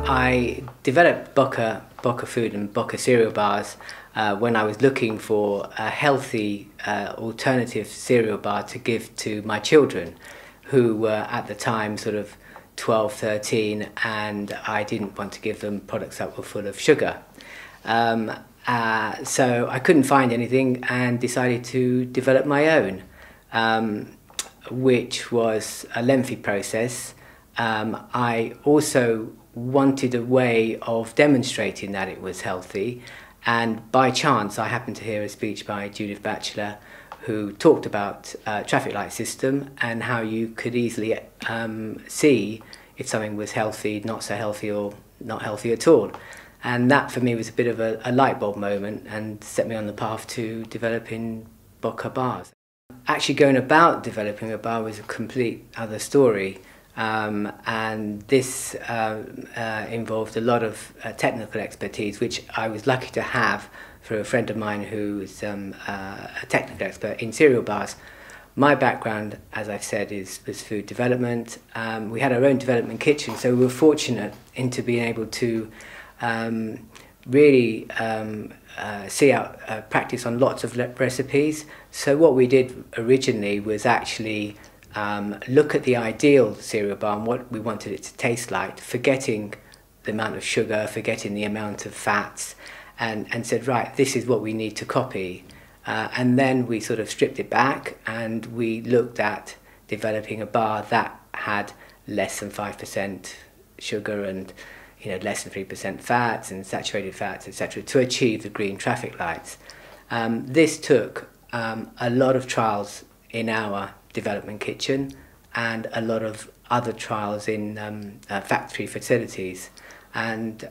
I developed Boka food and Boka cereal bars when I was looking for a healthy alternative cereal bar to give to my children, who were at the time sort of 12, 13, and I didn't want to give them products that were full of sugar. So I couldn't find anything and decided to develop my own, which was a lengthy process. I also wanted a way of demonstrating that it was healthy, and by chance I happened to hear a speech by Judith Batchelor, who talked about traffic light system and how you could easily see if something was healthy, not so healthy, or not healthy at all. And that for me was a bit of a light bulb moment and set me on the path to developing Boka bars. Actually going about developing a bar was a complete other story. And this involved a lot of technical expertise, which I was lucky to have through a friend of mine who is a technical expert in cereal bars. My background, as I've said, was food development. We had our own development kitchen, so we were fortunate into being able to really see out practice on lots of recipes. So what we did originally was actually look at the ideal cereal bar and what we wanted it to taste like, forgetting the amount of sugar, forgetting the amount of fats, and said, right, this is what we need to copy. And then we sort of stripped it back and we looked at developing a bar that had less than 5% sugar and less than 3% fats and saturated fats, etc., to achieve the green traffic lights. This took a lot of trials in our development kitchen and a lot of other trials in factory facilities, and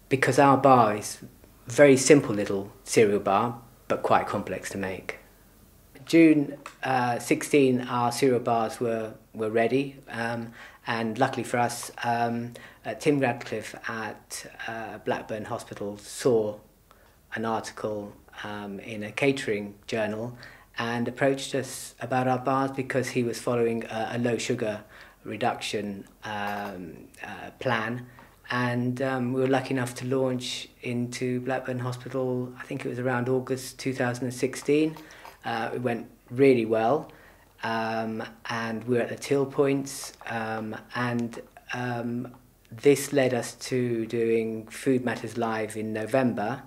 because our bar is a very simple little cereal bar but quite complex to make. June 16 our cereal bars were ready, and luckily for us Tim Radcliffe at Blackburn Hospital saw an article in a catering journal and approached us about our bars because he was following a low sugar reduction plan, and we were lucky enough to launch into Blackburn Hospital. I think it was around August 2016. It went really well, and we were at the till points, and this led us to doing Food Matters Live in November,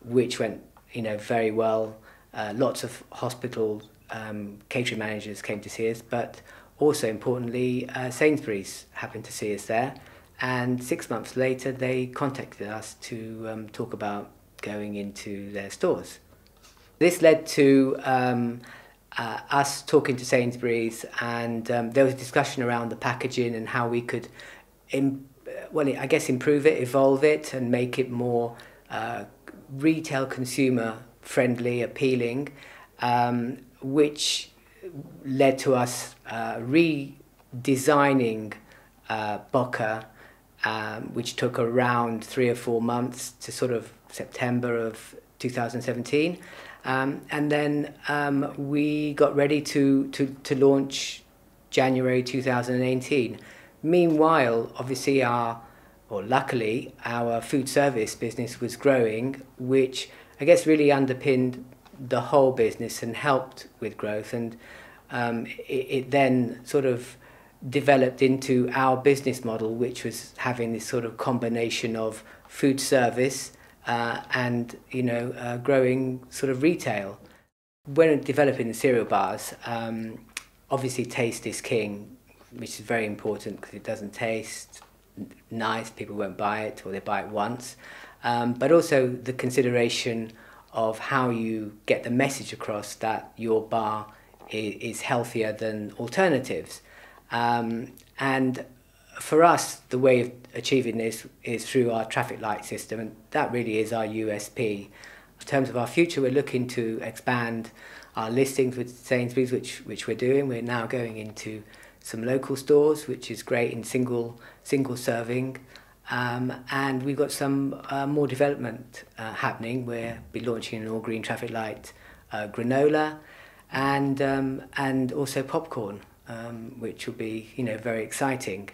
which went very well. Lots of hospital catering managers came to see us, but also importantly Sainsbury's happened to see us there, and 6 months later they contacted us to talk about going into their stores. This led to us talking to Sainsbury's, and there was a discussion around the packaging and how we could improve it, evolve it, and make it more retail consumer friendly, appealing, which led to us redesigning Boka, which took around 3 or 4 months to sort of September of 2017, and then we got ready to launch January 2018. Meanwhile, obviously luckily our food service business was growing, which I guess really underpinned the whole business and helped with growth, and it then sort of developed into our business model, which was having this sort of combination of food service and growing sort of retail. When developing the cereal bars, obviously taste is king, which is very important because it doesn't taste nice, people won't buy it, or they buy it once. But also the consideration of how you get the message across that your bar is healthier than alternatives. And for us, the way of achieving this is through our traffic light system, and that really is our USP. In terms of our future, we're looking to expand our listings with Sainsbury's, which we're doing. We're now going into some local stores, which is great in single serving. And we've got some more development happening. We'll be launching an all green traffic light granola, and also popcorn, which will be very exciting.